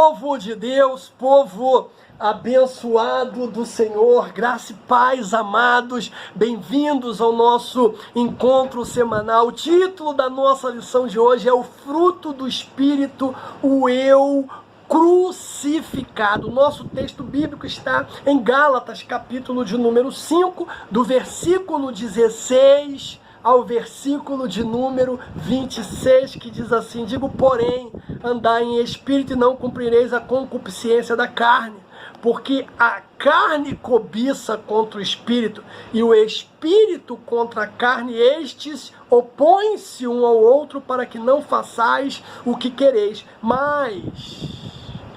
Povo de Deus, povo abençoado do Senhor, graça e paz, amados, bem-vindos ao nosso encontro semanal. O título da nossa lição de hoje é o fruto do Espírito, o eu crucificado. Nosso texto bíblico está em Gálatas, capítulo de número 5, do versículo 16 ao versículo de número 26, que diz assim: digo, porém, andai em espírito e não cumprireis a concupiscência da carne, porque a carne cobiça contra o espírito, e o espírito contra a carne, estes opõem-se um ao outro, para que não façais o que quereis. Mas,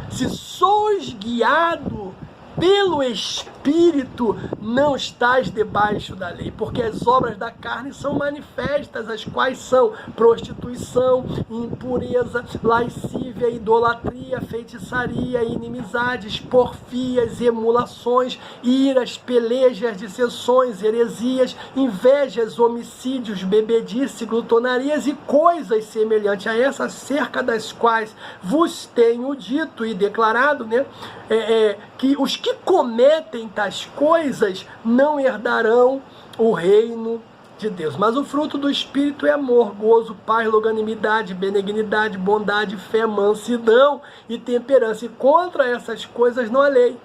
se sois guiado pelo Espírito, não estais debaixo da lei, porque as obras da carne são manifestas, as quais são prostituição, impureza, lascívia, idolatria, feitiçaria, inimizades, porfias, emulações, iras, pelejas, dissensões, heresias, invejas, homicídios, bebedice, glutonarias e coisas semelhantes a essas, acerca das quais vos tenho dito e declarado, que os que cometem tais coisas não herdarão o reino de Deus. Mas o fruto do Espírito é amor, gozo, paz, longanimidade, benignidade, bondade, fé, mansidão e temperança. E contra essas coisas não há lei.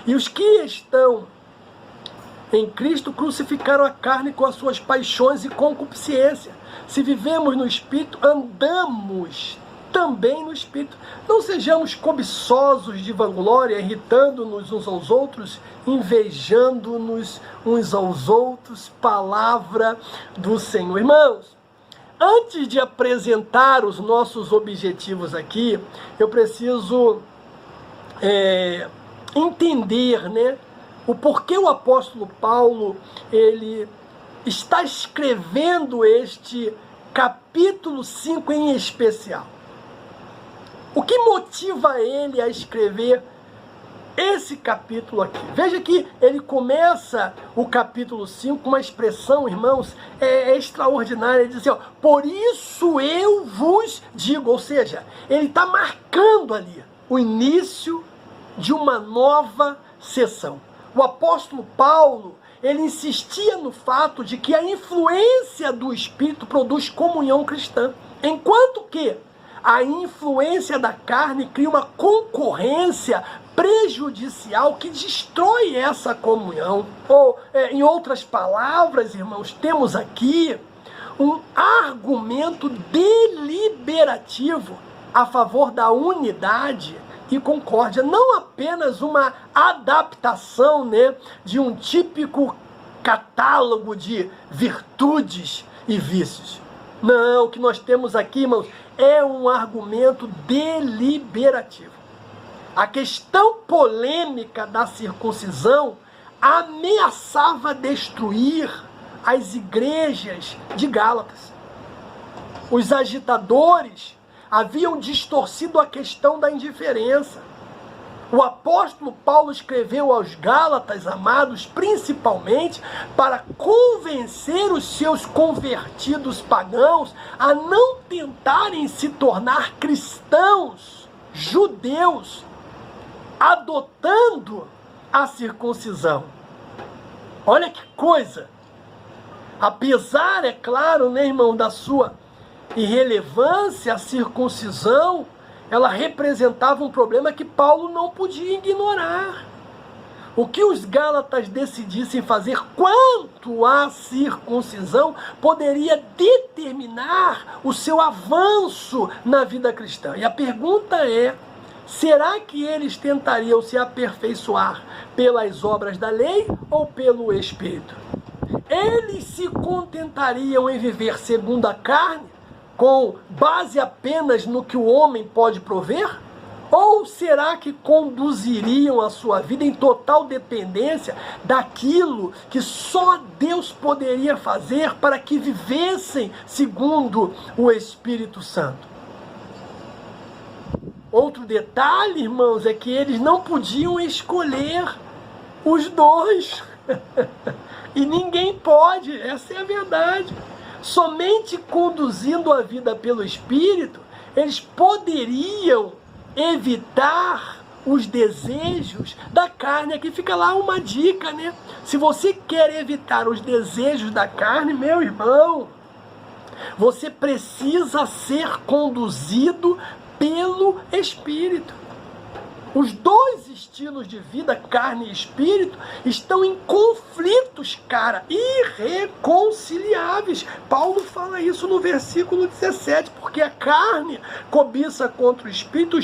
E os que estão em Cristo crucificaram a carne com as suas paixões e concupiscência. Se vivemos no Espírito, andamos também no Espírito. Não sejamos cobiçosos de vanglória, irritando-nos uns aos outros, invejando-nos uns aos outros. Palavra do Senhor. Irmãos, antes de apresentar os nossos objetivos aqui, eu preciso entender, o porquê o apóstolo Paulo ele está escrevendo este capítulo 5 em especial. O que motiva ele a escrever esse capítulo aqui? Veja que ele começa o capítulo 5 com uma expressão, irmãos, extraordinária. Ele diz assim, por isso eu vos digo. Ou seja, ele está marcando ali o início de uma nova sessão. O apóstolo Paulo, ele insistia no fato de que a influência do Espírito produz comunhão cristã, enquanto que a influência da carne cria uma concorrência prejudicial que destrói essa comunhão. Ou, em outras palavras, irmãos, temos aqui um argumento deliberativo a favor da unidade e concórdia, não apenas uma adaptação, de um típico catálogo de virtudes e vícios. Não, o que nós temos aqui, irmãos, é um argumento deliberativo. A questão polêmica da circuncisão ameaçava destruir as igrejas de Gálatas. Os agitadores haviam distorcido a questão da indiferença. O apóstolo Paulo escreveu aos Gálatas, amados, principalmente para convencer os seus convertidos pagãos a não tentarem se tornar cristãos, judeus, adotando a circuncisão. Olha que coisa! Apesar, é claro, irmão, da sua irrelevância, a circuncisão, ela representava um problema que Paulo não podia ignorar. O que os Gálatas decidissem fazer quanto à circuncisão poderia determinar o seu avanço na vida cristã. E a pergunta é, será que eles tentariam se aperfeiçoar pelas obras da lei ou pelo Espírito? Eles se contentariam em viver segundo a carne, com base apenas no que o homem pode prover? Ou será que conduziriam a sua vida em total dependência daquilo que só Deus poderia fazer para que vivessem segundo o Espírito Santo? Outro detalhe, irmãos, é que eles não podiam escolher os dois. E ninguém pode, essa é a verdade. Somente conduzindo a vida pelo Espírito, eles poderiam evitar os desejos da carne. Aqui fica lá uma dica, né? Se você quer evitar os desejos da carne, meu irmão, você precisa ser conduzido pelo Espírito. Os dois estilos de vida, carne e espírito, estão em conflitos, cara, irreconciliáveis. Paulo fala isso no versículo 17, porque a carne cobiça contra o espírito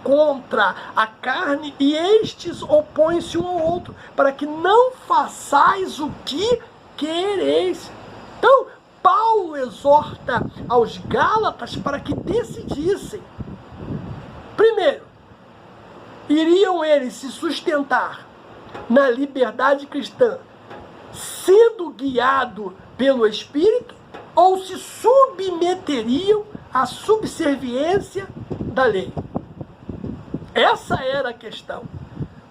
contra a carne, e estes opõem-se um ao outro, para que não façais o que quereis. Então, Paulo exorta aos Gálatas para que decidissem. Primeiro, iriam eles se sustentar na liberdade cristã, sendo guiado pelo Espírito, ou se submeteriam à subserviência da lei? Essa era a questão.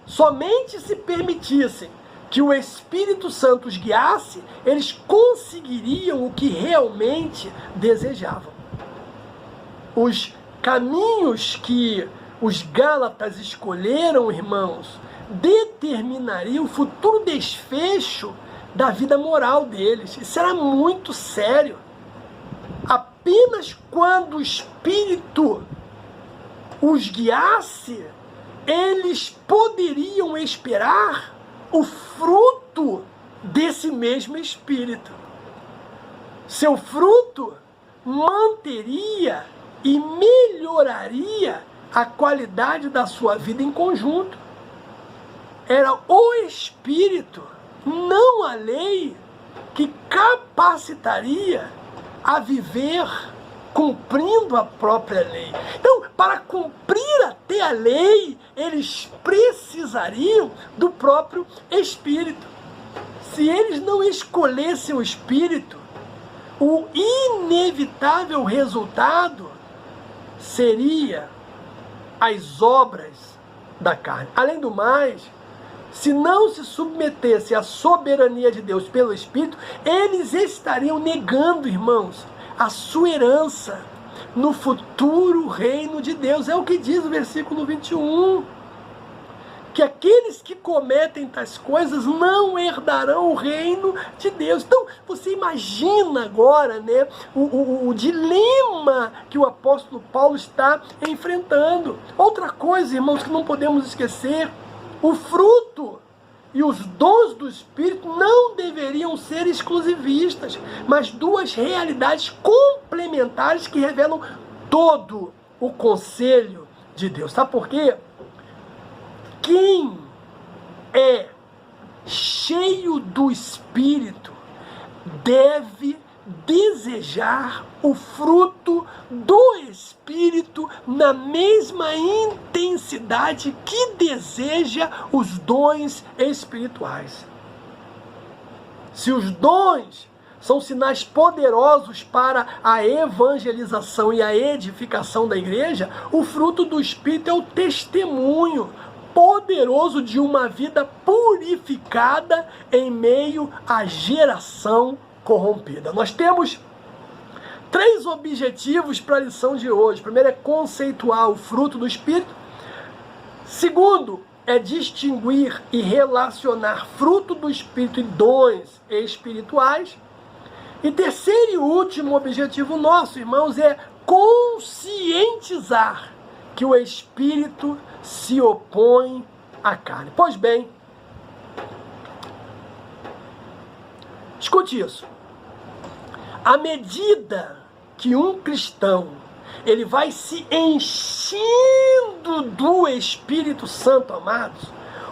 Somente se permitissem que o Espírito Santo os guiasse, eles conseguiriam o que realmente desejavam. Os caminhos que os Gálatas escolheram, irmãos, determinariam o futuro desfecho da vida moral deles. Isso era muito sério. Apenas quando o Espírito os guiasse, eles poderiam esperar o fruto desse mesmo Espírito. Seu fruto manteria e melhoraria a qualidade da sua vida em conjunto. Era o Espírito, não a lei, que capacitaria a viver cumprindo a própria lei. Então, para cumprir até a lei, eles precisariam do próprio Espírito. Se eles não escolhessem o Espírito, o inevitável resultado seria as obras da carne. Além do mais, se não se submetesse à soberania de Deus pelo Espírito, eles estariam negando, irmãos, a sua herança no futuro reino de Deus. É o que diz o versículo 21. Que aqueles que cometem tais coisas não herdarão o reino de Deus. Então, você imagina agora, né, o dilema que o apóstolo Paulo está enfrentando. Outra coisa, irmãos, que não podemos esquecer, o fruto e os dons do Espírito não deveriam ser exclusivistas, mas duas realidades complementares que revelam todo o conselho de Deus. Sabe por quê? Quem é cheio do Espírito deve desejar o fruto do Espírito na mesma intensidade que deseja os dons espirituais. Se os dons são sinais poderosos para a evangelização e a edificação da igreja, o fruto do Espírito é o testemunho poderoso de uma vida purificada em meio à geração corrompida. Nós temos 3 objetivos para a lição de hoje. Primeiro é conceituar o fruto do Espírito. Segundo é distinguir e relacionar fruto do Espírito e dons espirituais. E terceiro e último objetivo nosso, irmãos, é conscientizar que o Espírito se opõe à carne. Pois bem, escute isso. À medida que um cristão ele vai se enchendo do Espírito Santo, amados,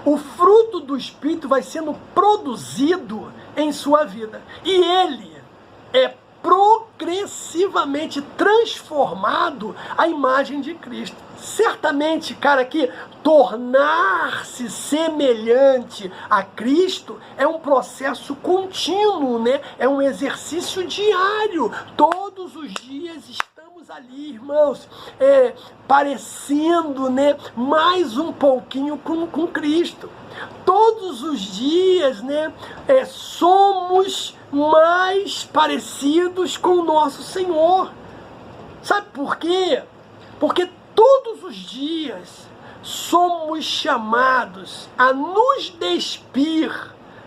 o fruto do Espírito vai sendo produzido em sua vida. E ele é progressivamente transformado à imagem de Cristo. Certamente, cara, que tornar-se semelhante a Cristo é um processo contínuo, né? É um exercício diário. Todos os dias estamos ali, irmãos, parecendo, né, mais um pouquinho com Cristo. Todos os dias, né, somos mais parecidos com o nosso Senhor. Sabe por quê? Porque todos os dias somos chamados a nos despir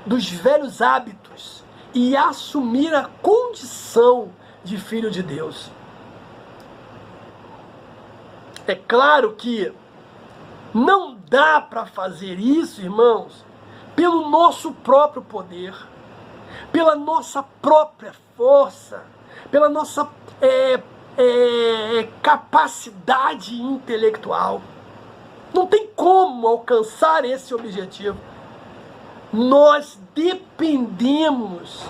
dos velhos hábitos e assumir a condição de filho de Deus. É claro que não dá para fazer isso, irmãos, pelo nosso próprio poder, pela nossa própria força, pela nossa capacidade intelectual. Não tem como alcançar esse objetivo. Nós dependemos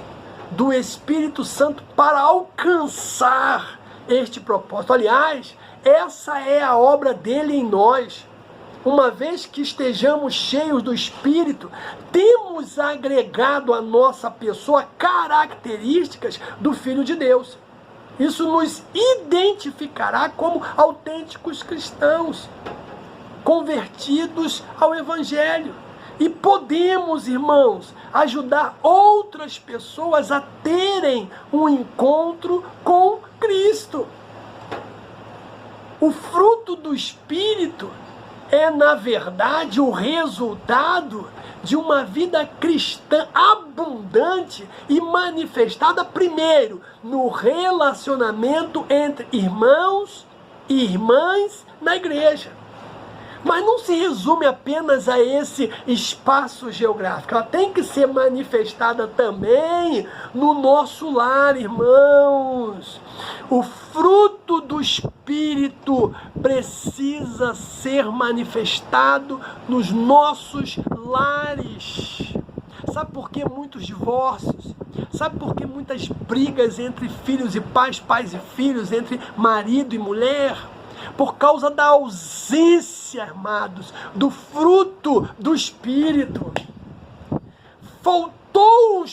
do Espírito Santo para alcançar este propósito. Aliás, essa é a obra dele em nós. Uma vez que estejamos cheios do Espírito, temos agregado à nossa pessoa características do Filho de Deus. Isso nos identificará como autênticos cristãos, convertidos ao Evangelho. E podemos, irmãos, ajudar outras pessoas a terem um encontro com Cristo. O fruto do Espírito é, na verdade, o resultado de uma vida cristã abundante e manifestada, primeiro, no relacionamento entre irmãos e irmãs na igreja. Mas não se resume apenas a esse espaço geográfico. Ela tem que ser manifestada também no nosso lar, irmãos. O fruto do Espírito precisa ser manifestado nos nossos lares. Sabe por que muitos divórcios? Sabe por que muitas brigas entre filhos e pais, pais e filhos, entre marido e mulher? Por causa da ausência, amados, do fruto do Espírito. Faltou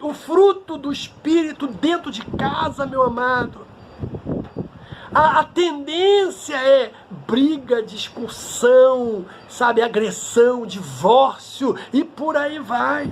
o fruto do Espírito dentro de casa, meu amado. A tendência é briga, discussão, sabe, agressão, divórcio e por aí vai.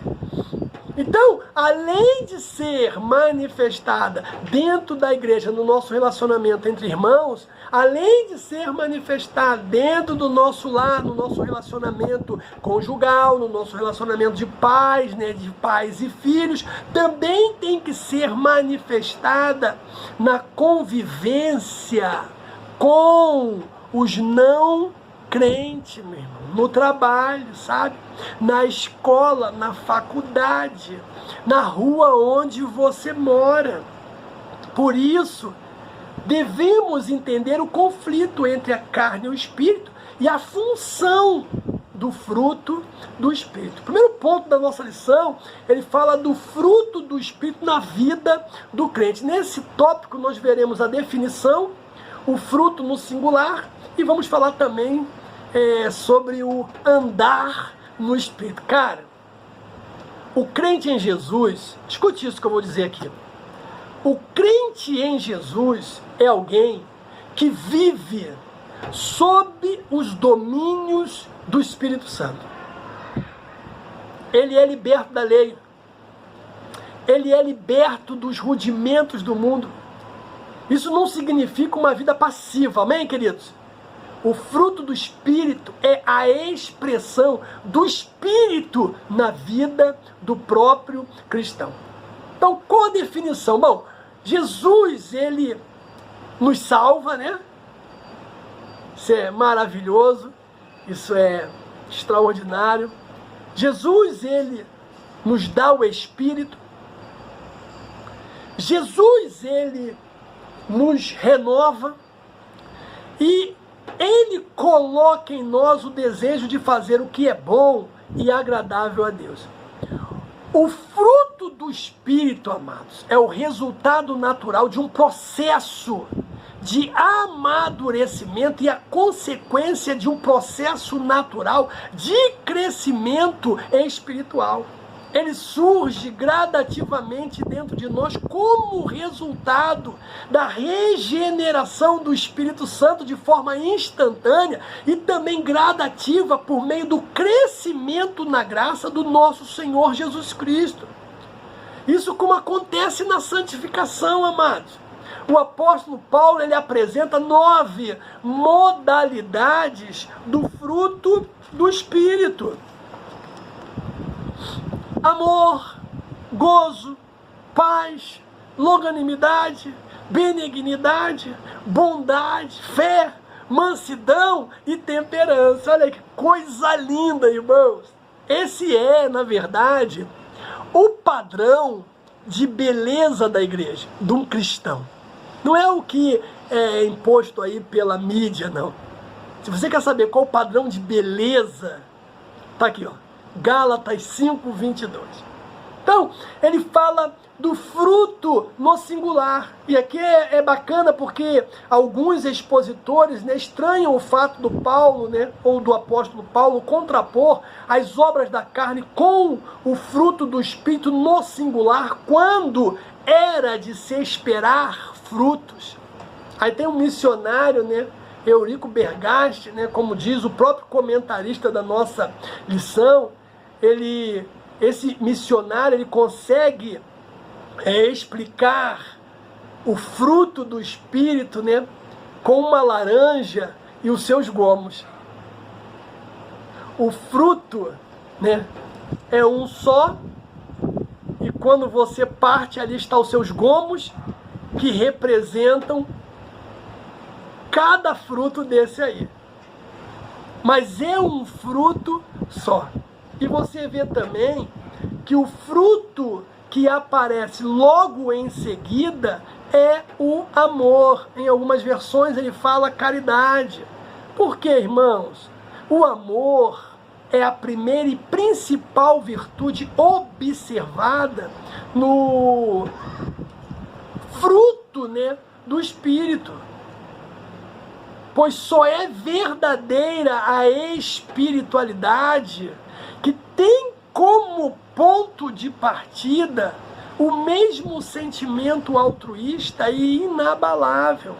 Então, além de ser manifestada dentro da igreja, no nosso relacionamento entre irmãos, além de ser manifestada dentro do nosso lar, no nosso relacionamento conjugal, no nosso relacionamento de pais, né, de pais e filhos, também tem que ser manifestada na convivência com os não crentes, meu irmão, no trabalho, sabe? Na escola, na faculdade, na rua onde você mora. Por isso, devemos entender o conflito entre a carne e o espírito e a função do fruto do Espírito. O primeiro ponto da nossa lição, ele fala do fruto do Espírito na vida do crente. Nesse tópico nós veremos a definição, o fruto no singular, e vamos falar também sobre o andar no Espírito. Cara, o crente em Jesus, escute isso que eu vou dizer aqui. O crente em Jesus é alguém que vive sob os domínios do Espírito Santo. Ele é liberto da lei. Ele é liberto dos rudimentos do mundo. Isso não significa uma vida passiva, amém, queridos? O fruto do Espírito é a expressão do Espírito na vida do próprio cristão. Então, qual a definição? Bom, Jesus, ele nos salva, né? Isso é maravilhoso, isso é extraordinário. Jesus, ele nos dá o Espírito. Jesus, ele nos renova e ele coloca em nós o desejo de fazer o que é bom e agradável a Deus. O fruto do Espírito, amados, é o resultado natural de um processo de amadurecimento e a consequência de um processo natural de crescimento espiritual. Ele surge gradativamente dentro de nós como resultado da regeneração do Espírito Santo de forma instantânea e também gradativa por meio do crescimento na graça do nosso Senhor Jesus Cristo. Isso como acontece na santificação, amados. O apóstolo Paulo, ele apresenta 9 modalidades do fruto do Espírito: amor, gozo, paz, longanimidade, benignidade, bondade, fé, mansidão e temperança. Olha que coisa linda, irmãos. Esse é, na verdade, o padrão de beleza da igreja, de um cristão. Não é o que é imposto aí pela mídia, não. Se você quer saber qual o padrão de beleza, tá aqui, ó, Gálatas 5:22. Então, ele fala do fruto no singular. E aqui é bacana porque alguns expositores, né, estranham o fato do Paulo, né, ou do apóstolo Paulo, contrapor as obras da carne com o fruto do Espírito no singular, quando era de se esperar frutos. Aí tem um missionário, né, Eurico Bergaste, né, como diz o próprio comentarista da nossa lição, esse missionário, ele consegue explicar o fruto do Espírito, né, com uma laranja e os seus gomos. O fruto, né, é um só, e quando você parte, ali estão os seus gomos, que representam cada fruto desse aí. Mas é um fruto só. E você vê também que o fruto que aparece logo em seguida é o amor. Em algumas versões ele fala caridade. Por quê, irmãos? O amor é a primeira e principal virtude observada no fruto, né, do Espírito. Pois só é verdadeira a espiritualidade que tem como ponto de partida o mesmo sentimento altruísta e inabalável.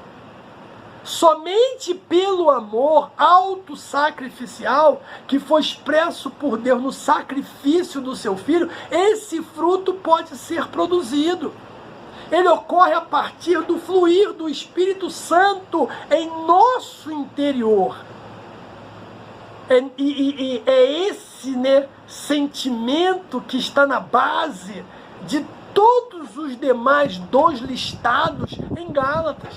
Somente pelo amor autossacrificial que foi expresso por Deus no sacrifício do seu Filho, esse fruto pode ser produzido. Ele ocorre a partir do fluir do Espírito Santo em nosso interior. É esse, né, sentimento que está na base de todos os demais dos listados em Gálatas.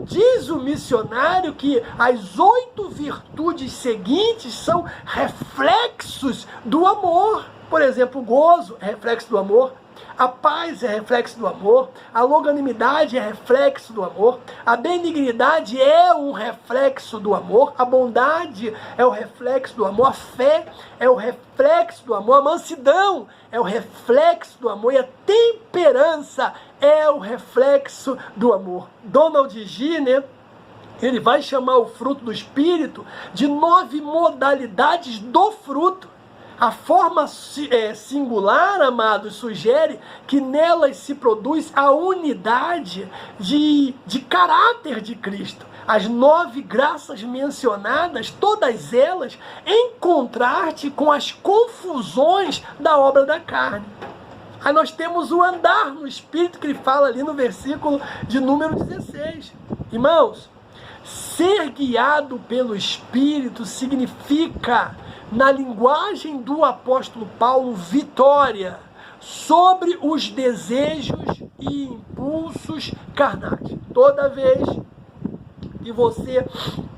Diz o missionário que as 8 virtudes seguintes são reflexos do amor. Por exemplo, o gozo é reflexo do amor. A paz é reflexo do amor, a longanimidade é reflexo do amor, a benignidade é um reflexo do amor, a bondade é o reflexo do amor, a fé é o reflexo do amor, a mansidão é o reflexo do amor e a temperança é o reflexo do amor. Donald G., né, ele vai chamar o fruto do Espírito de 9 modalidades do fruto. A forma singular, amados, sugere que nelas se produz a unidade de caráter de Cristo. As 9 graças mencionadas, todas elas em contraste com as confusões da obra da carne. Aí nós temos o andar no Espírito, que ele fala ali no versículo de número 16. Irmãos, ser guiado pelo Espírito significa, na linguagem do apóstolo Paulo, vitória sobre os desejos e impulsos carnais. Toda vez que você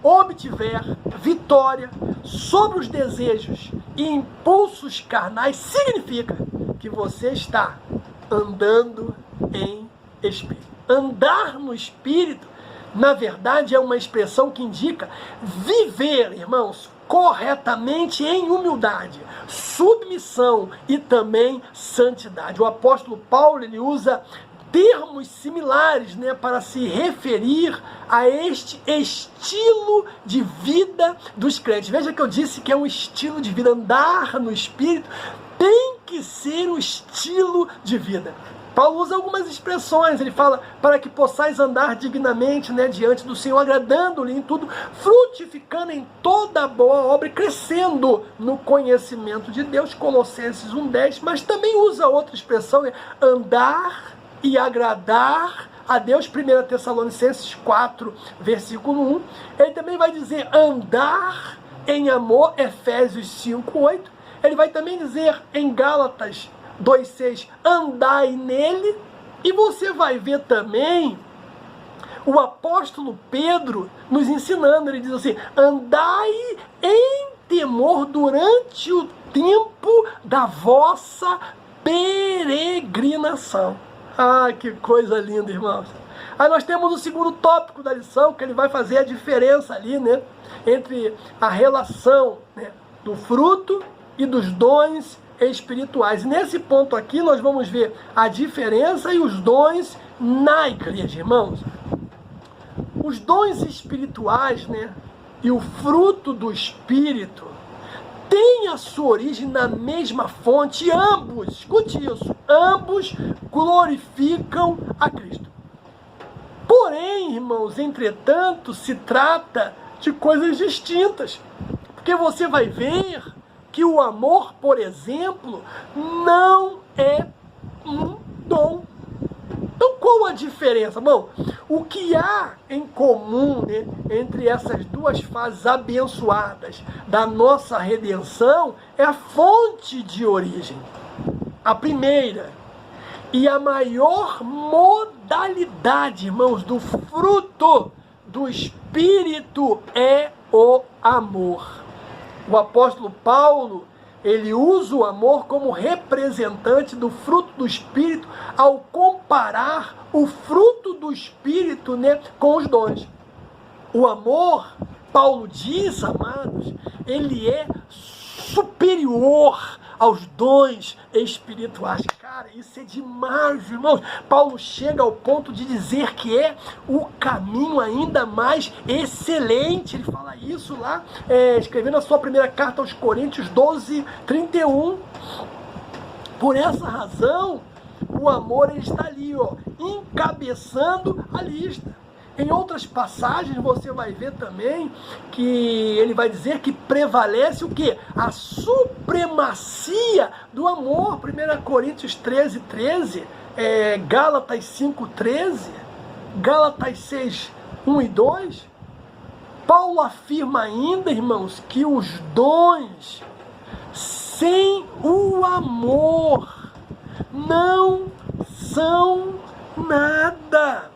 obtiver vitória sobre os desejos e impulsos carnais, significa que você está andando em Espírito. Andar no Espírito, na verdade, é uma expressão que indica viver, irmãos, corretamente em humildade, submissão e também santidade. O apóstolo Paulo, ele usa termos similares, né, para se referir a este estilo de vida dos crentes. Veja que eu disse que é um estilo de vida. Andar no Espírito tem que ser um estilo de vida. Paulo usa algumas expressões, ele fala, para que possais andar dignamente, né, diante do Senhor, agradando-lhe em tudo, frutificando em toda boa obra e crescendo no conhecimento de Deus, Colossenses 1:10, mas também usa outra expressão, né, andar e agradar a Deus, 1 Tessalonicenses 4, versículo 1. Ele também vai dizer andar em amor, Efésios 5, 8. Ele vai também dizer em Gálatas 2,6, andai nele. E você vai ver também o apóstolo Pedro nos ensinando. Ele diz assim, andai em temor durante o tempo da vossa peregrinação. Ah, que coisa linda, irmãos. Aí nós temos o segundo tópico da lição, que ele vai fazer a diferença ali, né, entre a relação, né, do fruto e dos dons espirituais. E nesse ponto aqui nós vamos ver a diferença e os dons na igreja, irmãos. Os dons espirituais, né, e o fruto do Espírito têm a sua origem na mesma fonte, e ambos, escute isso, ambos glorificam a Cristo. Porém, irmãos, entretanto, se trata de coisas distintas, porque você vai ver que o amor, por exemplo, não é um dom. Então, qual a diferença? Bom, o que há em comum, né, entre essas duas fases abençoadas da nossa redenção é a fonte de origem. A primeira e a maior modalidade, irmãos, do fruto do Espírito é o amor. O apóstolo Paulo, ele usa o amor como representante do fruto do Espírito ao comparar o fruto do Espírito, né, com os dons. O amor, Paulo diz, amados, ele é superior aos dons espirituais. Cara, isso é demais, irmãos. Paulo chega ao ponto de dizer que é o caminho ainda mais excelente. Ele fala isso lá, escrevendo a sua primeira carta aos Coríntios 12, 31. Por essa razão, o amor ele está ali, ó, encabeçando a lista. Em outras passagens você vai ver também que ele vai dizer que prevalece o quê? A supremacia do amor. 1 Coríntios 13, 13, Gálatas 5, 13, Gálatas 6, 1 e 2. Paulo afirma ainda, irmãos, que os dons sem o amor não são nada.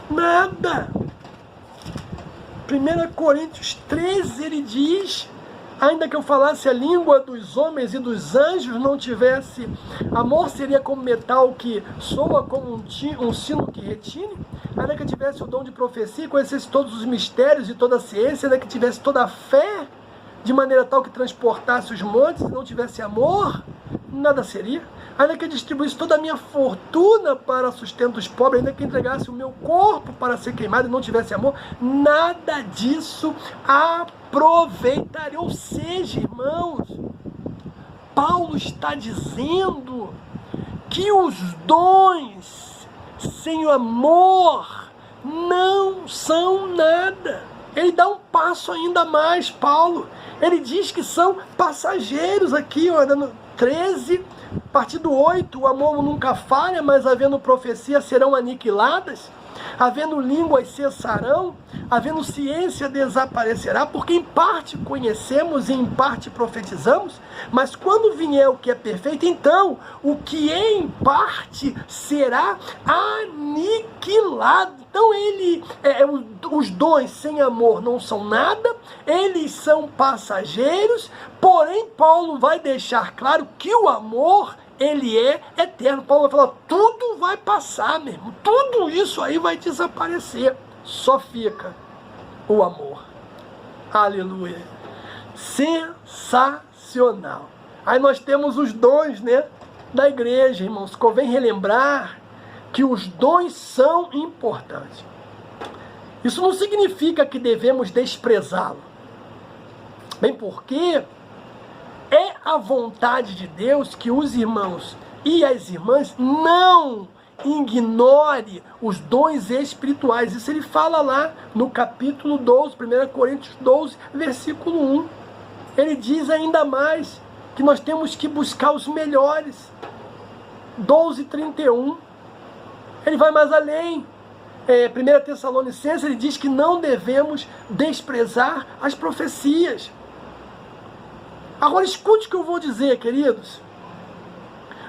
Nada. 1 Coríntios 13, ele diz, ainda que eu falasse a língua dos homens e dos anjos, não tivesse amor, seria como metal que soa, como um sino que retine. Ainda que eu tivesse o dom de profecia, conhecesse todos os mistérios e toda a ciência, ainda que tivesse toda a fé, de maneira tal que transportasse os montes, e não tivesse amor, nada seria. Ainda que eu distribuísse toda a minha fortuna para sustento dos pobres, ainda que entregasse o meu corpo para ser queimado e não tivesse amor, nada disso aproveitaria. Ou seja, irmãos, Paulo está dizendo que os dons sem o amor não são nada. Ele dá um passo ainda mais, Paulo. Ele diz que são passageiros aqui, ó, no 13, a partir do 8, o amor nunca falha, mas havendo profecia serão aniquiladas, havendo línguas cessarão, havendo ciência desaparecerá, porque em parte conhecemos e em parte profetizamos, mas quando vier o que é perfeito, então o que é em parte será aniquilado. Então os dons sem amor não são nada, eles são passageiros, porém Paulo vai deixar claro que o amor, ele é eterno. Paulo vai falar, tudo vai passar, meu irmão, tudo isso aí vai desaparecer, só fica o amor. Aleluia. Sensacional. Aí nós temos os dons, né, da igreja, irmãos. Convém relembrar que os dons são importantes. Isso não significa que devemos desprezá-lo. Bem, porque é a vontade de Deus que os irmãos e as irmãs não ignore os dons espirituais. Isso ele fala lá no capítulo 12, 1 Coríntios 12, versículo 1. Ele diz ainda mais que nós temos que buscar os melhores. 12, 31. Ele vai mais além. 1 Tessalonicenses, ele diz que não devemos desprezar as profecias. Agora escute o que eu vou dizer, queridos.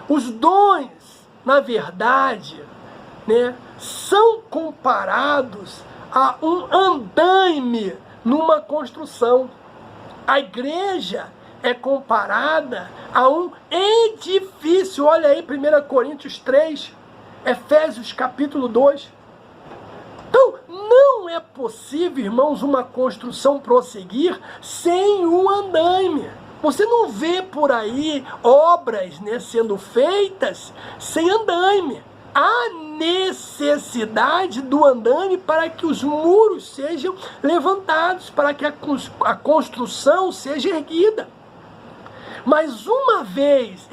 Os dons, na verdade, né, são comparados a um andaime numa construção. A igreja é comparada a um edifício. Olha aí, 1 Coríntios 3, Efésios capítulo 2. Então, não é possível, irmãos, uma construção prosseguir sem um andaime. Você não vê por aí obras, né, sendo feitas sem andaime. Há necessidade do andaime para que os muros sejam levantados, para que a construção seja erguida. Mas uma vez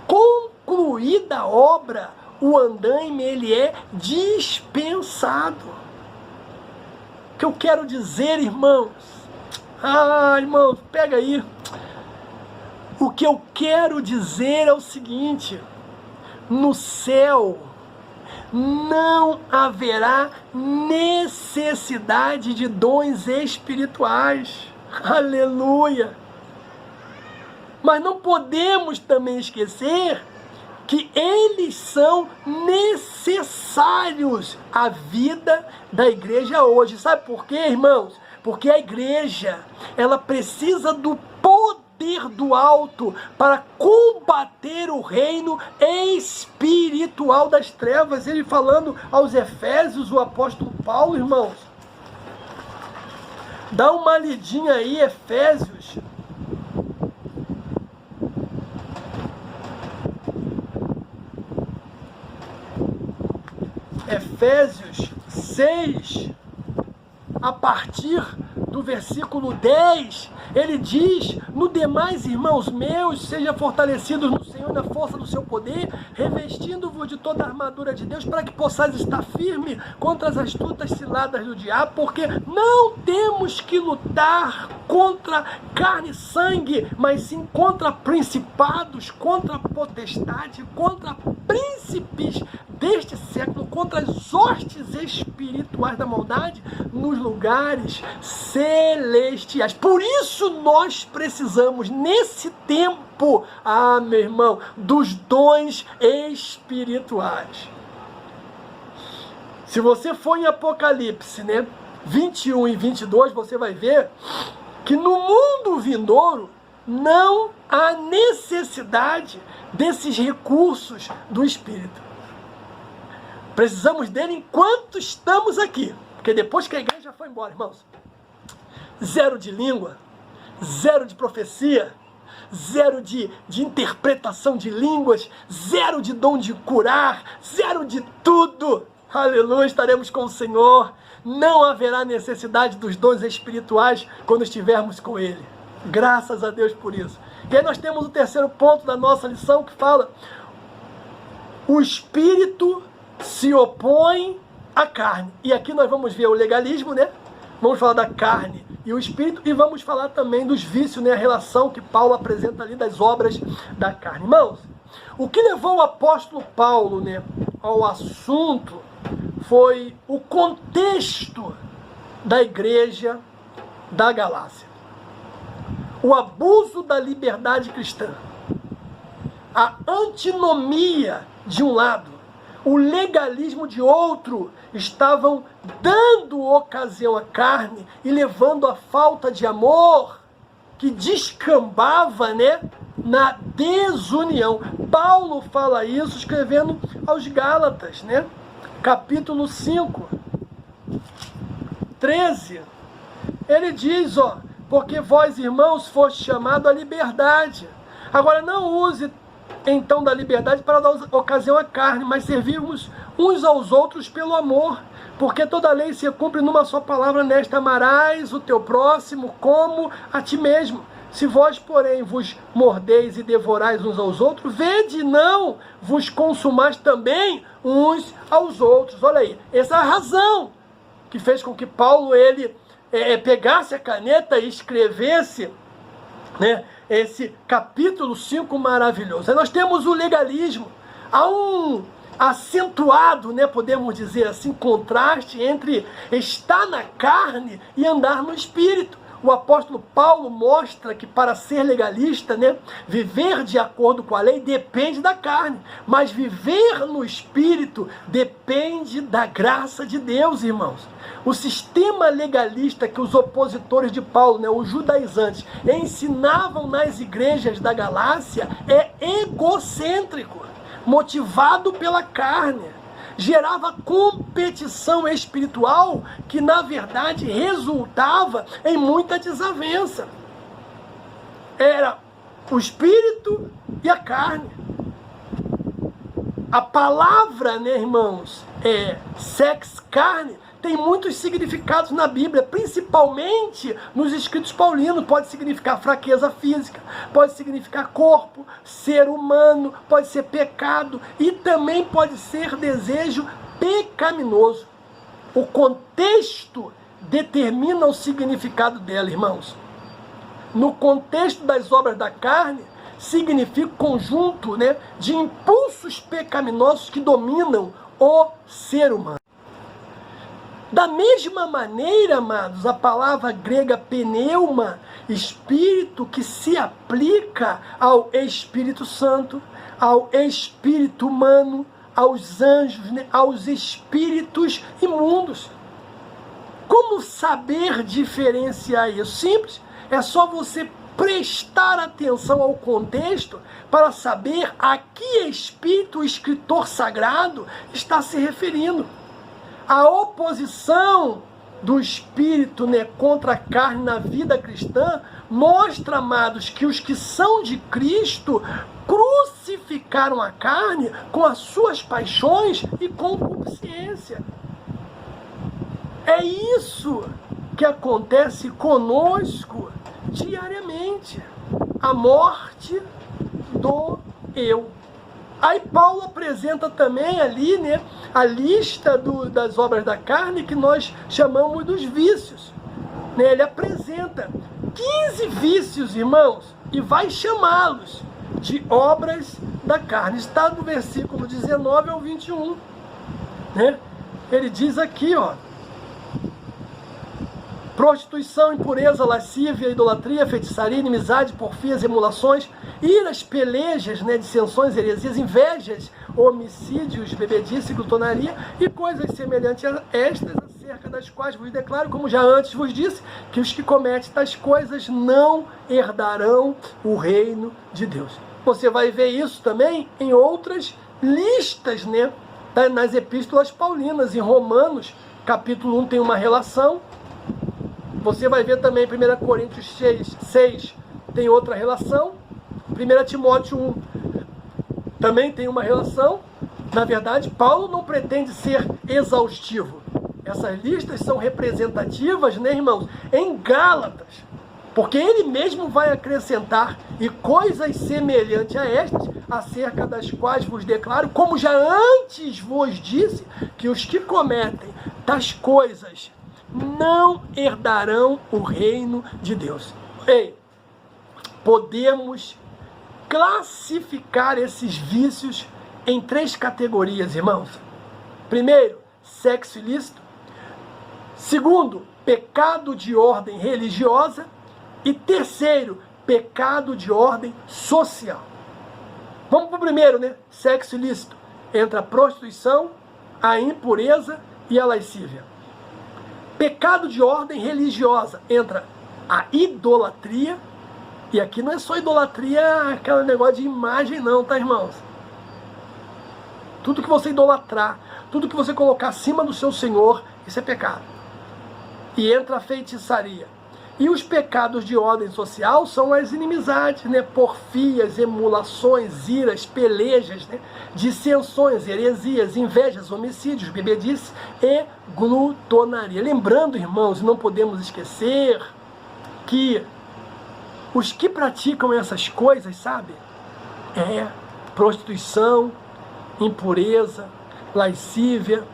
concluída a obra, o andaime ele é dispensado. O que eu quero dizer, irmãos? Irmãos, pega aí. O que eu quero dizer é o seguinte: no céu não haverá necessidade de dons espirituais. Aleluia! Mas não podemos também esquecer que eles são necessários à vida da igreja hoje. Sabe por quê, irmãos? Porque a igreja, ela precisa do poder do alto para combater o reino espiritual das trevas. Ele falando aos Efésios, o apóstolo Paulo, irmãos. Dá uma lidinha aí, Efésios. Efésios 6, a partir do versículo 10, ele diz: no demais, irmãos meus, sejam fortalecidos no Senhor e na força do seu poder, revestindo-vos de toda a armadura de Deus, para que possais estar firme contra as astutas ciladas do diabo, porque não temos que lutar contra carne e sangue, mas sim contra principados, contra potestade, contra príncipes deste século, contra as hostes espirituais da maldade nos lugares celestiais. Por isso nós precisamos, nesse tempo, meu irmão, dos dons espirituais. Se você for em Apocalipse, né, 21 e 22, você vai ver que no mundo vindouro não há necessidade desses recursos do Espírito. Precisamos dele enquanto estamos aqui. Porque depois que a igreja foi embora, irmãos, zero de língua, zero de profecia, zero de interpretação de línguas, zero de dom de curar, zero de tudo. Aleluia, estaremos com o Senhor. Não haverá necessidade dos dons espirituais quando estivermos com Ele. Graças a Deus por isso. E aí nós temos o terceiro ponto da nossa lição que fala: o Espírito se opõe à carne. E aqui nós vamos ver o legalismo, né? Vamos falar da carne e o Espírito, e vamos falar também dos vícios, né? A relação que Paulo apresenta ali das obras da carne. Irmãos, o que levou o apóstolo Paulo, né, ao assunto foi o contexto da igreja da Galácia. O abuso da liberdade cristã, a antinomia de um lado, o legalismo de outro, estavam dando ocasião à carne e levando à falta de amor que descambava, né, na desunião. Paulo fala isso escrevendo aos Gálatas, né, capítulo 5, 13. Ele diz, porque vós, irmãos, foste chamados à liberdade. Agora não use então da liberdade para dar ocasião à carne, mas servirmos uns aos outros pelo amor, porque toda lei se cumpre numa só palavra: nesta amarás o teu próximo como a ti mesmo. Se vós, porém, vos mordeis e devorais uns aos outros, vede, não vos consumais também uns aos outros. Olha aí, essa é a razão que fez com que Paulo ele pegasse a caneta e escrevesse, né, esse capítulo 5 maravilhoso. Aí nós temos o legalismo. Há acentuado, né, podemos dizer assim, contraste entre estar na carne e andar no Espírito. O apóstolo Paulo mostra que para ser legalista, né, viver de acordo com a lei depende da carne, mas viver no Espírito depende da graça de Deus, irmãos. O sistema legalista que os opositores de Paulo, né, os judaizantes, ensinavam nas igrejas da Galácia é egocêntrico, motivado pela carne. Gerava competição espiritual que, na verdade, resultava em muita desavença. Era o espírito e a carne. A palavra, né, irmãos, sex, carne, tem muitos significados na Bíblia, principalmente nos escritos paulinos. Pode significar fraqueza física, pode significar corpo, ser humano, pode ser pecado e também pode ser desejo pecaminoso. O contexto determina o significado dela, irmãos. No contexto das obras da carne, significa conjunto, né, de impulsos pecaminosos que dominam o ser humano. Da mesma maneira, amados, a palavra grega pneuma, espírito, que se aplica ao Espírito Santo, ao espírito humano, aos anjos, né, aos espíritos imundos. Como saber diferenciar isso? Simples, é só você prestar atenção ao contexto para saber a que espírito o escritor sagrado está se referindo. A oposição do espírito, né, contra a carne na vida cristã mostra, amados, que os que são de Cristo crucificaram a carne com as suas paixões e concupiscência. É isso que acontece conosco diariamente. A morte do eu. Aí Paulo apresenta também ali, né, a lista das obras da carne que nós chamamos dos vícios. Né? Ele apresenta 15 vícios, irmãos, e vai chamá-los de obras da carne. Está do versículo 19 ao 21. Né? Ele diz aqui, ó: prostituição, impureza, lascívia, idolatria, feitiçaria, inimizade, porfias, emulações, iras, pelejas, né, dissensões, heresias, invejas, homicídios, bebedice, glutonaria e coisas semelhantes a estas, acerca das quais vos declaro, como já antes vos disse, que os que cometem tais coisas não herdarão o reino de Deus. Você vai ver isso também em outras listas, né, nas epístolas paulinas. Em Romanos, capítulo 1 tem uma relação. Você vai ver também em 1 Coríntios 6 tem outra relação. 1 Timóteo 1 também tem uma relação. Na verdade, Paulo não pretende ser exaustivo. Essas listas são representativas, né, irmãos, em Gálatas. Porque ele mesmo vai acrescentar e coisas semelhantes a estas, acerca das quais vos declaro, como já antes vos disse, que os que cometem tais coisas não herdarão o reino de Deus. Ei, podemos classificar esses vícios em 3 categorias, irmãos. Primeiro, sexo ilícito. Segundo, pecado de ordem religiosa. E terceiro, pecado de ordem social. Vamos para o primeiro, né? Sexo ilícito. Entra a prostituição, a impureza e a lascívia. Pecado de ordem religiosa, entra a idolatria, e aqui não é só idolatria, aquele negócio de imagem não, tá, irmãos? Tudo que você idolatrar, tudo que você colocar acima do seu Senhor, isso é pecado. E entra a feitiçaria. E os pecados de ordem social são as inimizades, né? Porfias, emulações, iras, pelejas, né? Dissensões, heresias, invejas, homicídios, bebedice e glutonaria. Lembrando, irmãos, não podemos esquecer que os que praticam essas coisas, sabe? Prostituição, impureza, lascívia,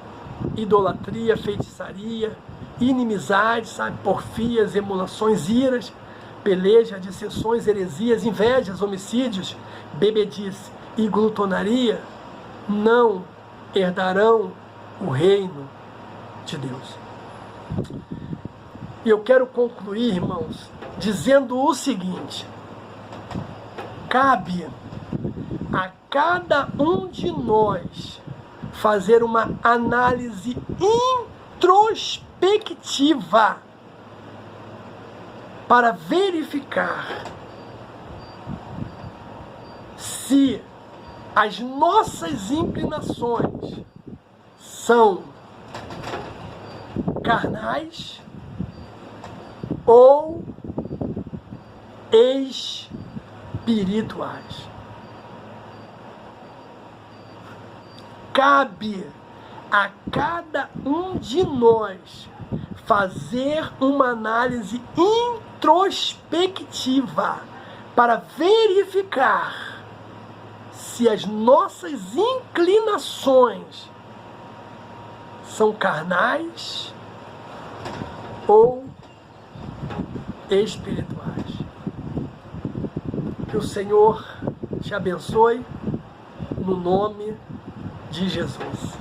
idolatria, feitiçaria, inimizade, sabe, porfias, emulações, iras, pelejas, dissensões, heresias, invejas, homicídios, bebedice e glutonaria não herdarão o reino de Deus. E eu quero concluir, irmãos, dizendo o seguinte: cabe a cada um de nós fazer uma análise introspectiva para verificar se as nossas inclinações são carnais ou espirituais. Cabe a cada um de nós fazer uma análise introspectiva para verificar se as nossas inclinações são carnais ou espirituais. Que o Senhor te abençoe no nome de Jesus.